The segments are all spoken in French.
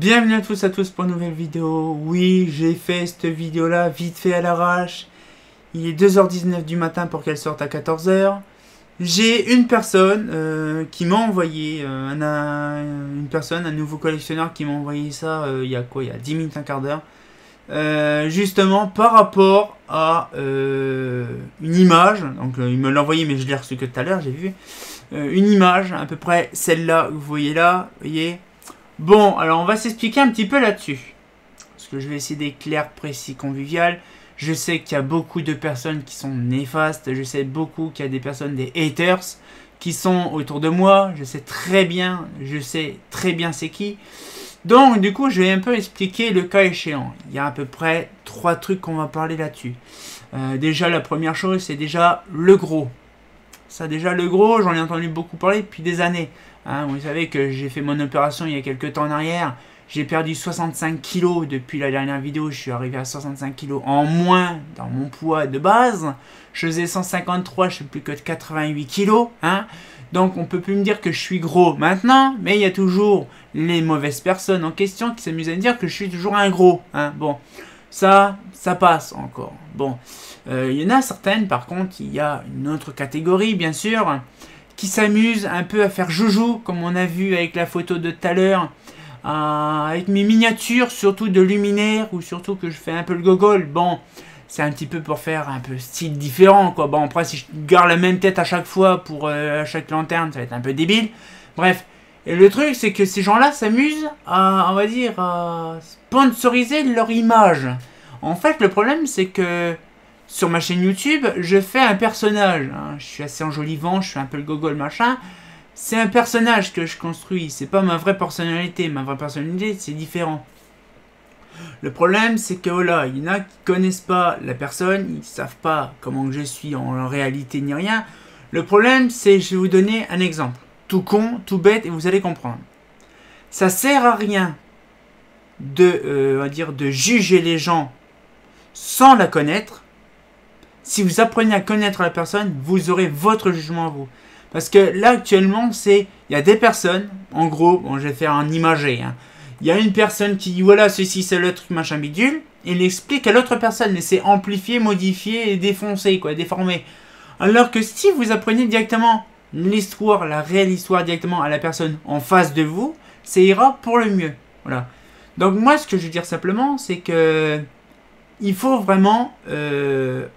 Bienvenue à tous pour une nouvelle vidéo. Oui, j'ai fait cette vidéo là vite fait à l'arrache. Il est 2h19 du matin pour qu'elle sorte à 14h. J'ai une personne qui m'a envoyé, un nouveau collectionneur qui m'a envoyé ça il y a 10 minutes, un quart d'heure. Justement par rapport à une image. Donc il me l'a envoyé mais je l'ai reçu que tout à l'heure, j'ai vu. Une image, à peu près celle-là que vous voyez là, vous voyez. Bon, alors on va s'expliquer un petit peu là-dessus. Parce que je vais essayer d'être clair, précis, convivial. Je sais qu'il y a beaucoup de personnes qui sont néfastes. Je sais beaucoup qu'il y a des personnes, des haters, qui sont autour de moi. Je sais très bien c'est qui. Donc du coup, je vais un peu expliquer le cas échéant. Il y a à peu près 3 trucs qu'on va parler là-dessus. Déjà, la première chose, c'est déjà le gros. Ça déjà, le gros, j'en ai entendu beaucoup parler depuis des années. Hein, vous savez que j'ai fait mon opération il y a quelques temps en arrière. J'ai perdu 65 kilos depuis la dernière vidéo. Je suis arrivé à 65 kilos en moins dans mon poids de base. Je faisais 153, je fais plus que 88 kilos. Hein. Donc on peut plus me dire que je suis gros maintenant. Mais il y a toujours les mauvaises personnes en question qui s'amusent à me dire que je suis toujours un gros. Hein. Bon, ça passe encore. Bon, il y en a certaines, par contre, il y a une autre catégorie, bien sûr, qui s'amuse un peu à faire joujou, comme on a vu avec la photo de tout à l'heure, avec mes miniatures, surtout de luminaires, ou surtout que je fais un peu le gogol. Bon, c'est un petit peu pour faire un peu style différent, quoi. Bon, après, si je garde la même tête à chaque fois pour à chaque lanterne, ça va être un peu débile. Bref, et le truc, c'est que ces gens-là s'amusent à, on va dire, à sponsoriser leur image. En fait, le problème, c'est que sur ma chaîne YouTube, je fais un personnage. Hein. Je suis assez enjolivant, je fais un peu le gogol machin. C'est un personnage que je construis. C'est pas ma vraie personnalité. Ma vraie personnalité, c'est différent. Le problème, c'est que voilà, il y en a qui connaissent pas la personne, ils savent pas comment je suis en réalité ni rien. Le problème, c'est, je vais vous donner un exemple. Tout con, tout bête, et vous allez comprendre. Ça sert à rien de, on va dire, de juger les gens sans la connaître. Si vous apprenez à connaître la personne, vous aurez votre jugement à vous. Parce que là, actuellement, il y a des personnes, en gros, bon, je vais faire un imagé. Hein. Il y a une personne qui dit, voilà, ceci, c'est le truc, machin, bidule. Et il explique à l'autre personne, mais c'est amplifié, modifié et défoncé, quoi, déformé. Alors que si vous apprenez directement l'histoire, la réelle histoire directement à la personne en face de vous, ça ira pour le mieux. Voilà. Donc moi, ce que je veux dire simplement, c'est que il faut vraiment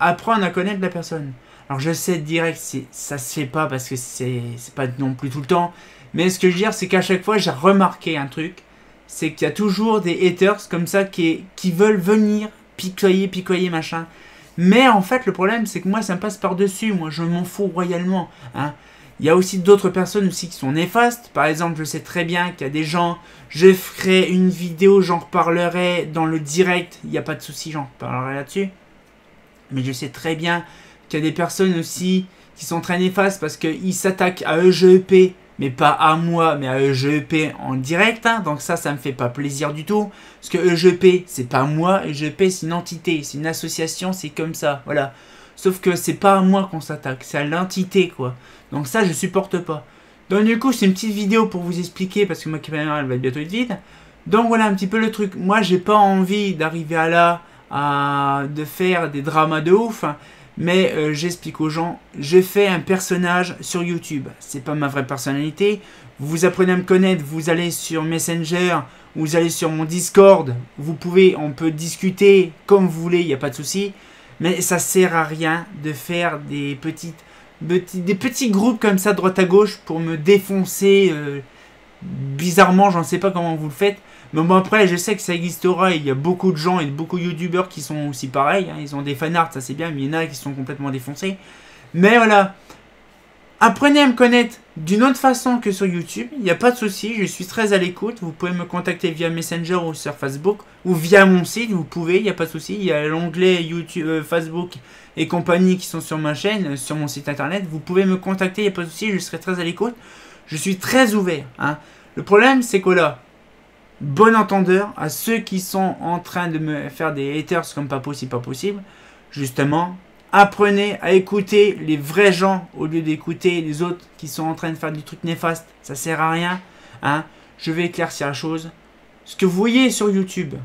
apprendre à connaître la personne. Alors je sais direct, ça se fait pas parce que c'est pas non plus tout le temps. Mais ce que je veux dire, c'est qu'à chaque fois, j'ai remarqué un truc. C'est qu'il y a toujours des haters comme ça qui veulent venir picoyer, machin. Mais en fait, le problème, c'est que moi, ça me passe par-dessus. Moi, je m'en fous royalement. Hein. Il y a aussi d'autres personnes aussi qui sont néfastes. Par exemple, je sais très bien qu'il y a des gens... Je ferai une vidéo, j'en reparlerai dans le direct. Il n'y a pas de souci, j'en reparlerai là-dessus. Mais je sais très bien qu'il y a des personnes aussi qui sont très néfastes parce qu'ils s'attaquent à EGEP, mais pas à moi, mais à EGEP en direct. Hein. Donc ça me fait pas plaisir du tout. Parce que EGEP, c'est pas moi. EGEP, c'est une entité, c'est une association, c'est comme ça. Voilà. Sauf que c'est pas à moi qu'on s'attaque, c'est à l'entité, quoi. Donc ça, je supporte pas. Donc du coup, c'est une petite vidéo pour vous expliquer, parce que ma caméra, elle va bientôt être vide. Donc voilà un petit peu le truc. Moi, j'ai pas envie d'arriver de faire des dramas de ouf. Hein, mais j'explique aux gens, je fais un personnage sur YouTube. C'est pas ma vraie personnalité. Vous apprenez à me connaître, vous allez sur Messenger, vous allez sur mon Discord. On peut discuter comme vous voulez, il n'y a pas de souci. Mais ça sert à rien de faire des petits groupes comme ça, droite à gauche, pour me défoncer. Bizarrement, j'en sais pas comment vous le faites. Mais bon, après, je sais que ça existera. Il y a beaucoup de gens et beaucoup de youtubeurs qui sont aussi pareils. Hein. Ils ont des fanarts, ça c'est bien, mais il y en a qui sont complètement défoncés. Mais voilà. Apprenez à me connaître d'une autre façon que sur YouTube. Il n'y a pas de souci, je suis très à l'écoute. Vous pouvez me contacter via Messenger ou sur Facebook. Ou via mon site, vous pouvez, il n'y a pas de souci. Il y a l'onglet YouTube, Facebook et compagnie qui sont sur ma chaîne, sur mon site internet. Vous pouvez me contacter, il n'y a pas de souci, je serai très à l'écoute. Je suis très ouvert. Hein. Le problème, c'est que là, bon entendeur à ceux qui sont en train de me faire des haters comme pas possible. Justement, apprenez à écouter les vrais gens au lieu d'écouter les autres qui sont en train de faire du truc néfaste. Ça sert à rien. Hein. Je vais éclaircir la chose. ce que vous voyez sur YouTube,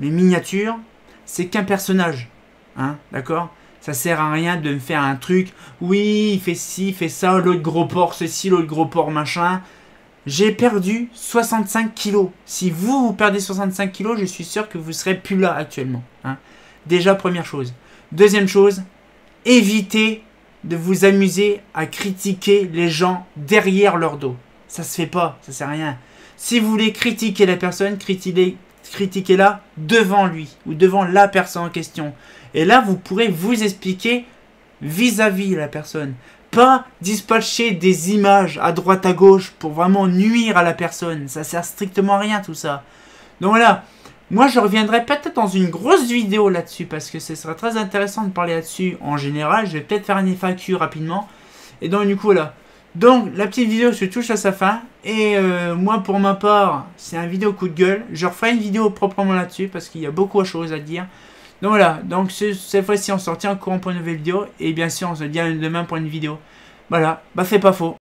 les miniatures, c'est qu'un personnage. Hein, d'accord? Ça sert à rien de me faire un truc. Oui, il fait ci, il fait ça, l'autre gros porc, ceci, l'autre gros porc, machin. J'ai perdu 65 kilos. Si vous perdez 65 kilos, je suis sûr que vous serez plus là actuellement. Hein. Déjà, première chose. Deuxième chose, évitez de vous amuser à critiquer les gens derrière leur dos. Ça se fait pas, ça sert à rien. Si vous voulez critiquer la personne, critiquez-la devant lui ou devant la personne en question. Et là, vous pourrez vous expliquer vis-à-vis la personne. Pas dispatcher des images à droite à gauche pour vraiment nuire à la personne. Ça sert strictement à rien tout ça. Donc voilà. Moi, je reviendrai peut-être dans une grosse vidéo là-dessus parce que ce serait très intéressant de parler là-dessus en général. Je vais peut-être faire un FAQ rapidement. Et donc, du coup, voilà. Donc, la petite vidéo se touche à sa fin. Et moi, pour ma part, c'est un vidéo coup de gueule. Je referai une vidéo proprement là-dessus parce qu'il y a beaucoup de choses à dire. Donc voilà. Donc, cette fois-ci, on se retient au courant pour une nouvelle vidéo. Et bien sûr, on se dit à demain pour une vidéo. Voilà. Bah, c'est pas faux.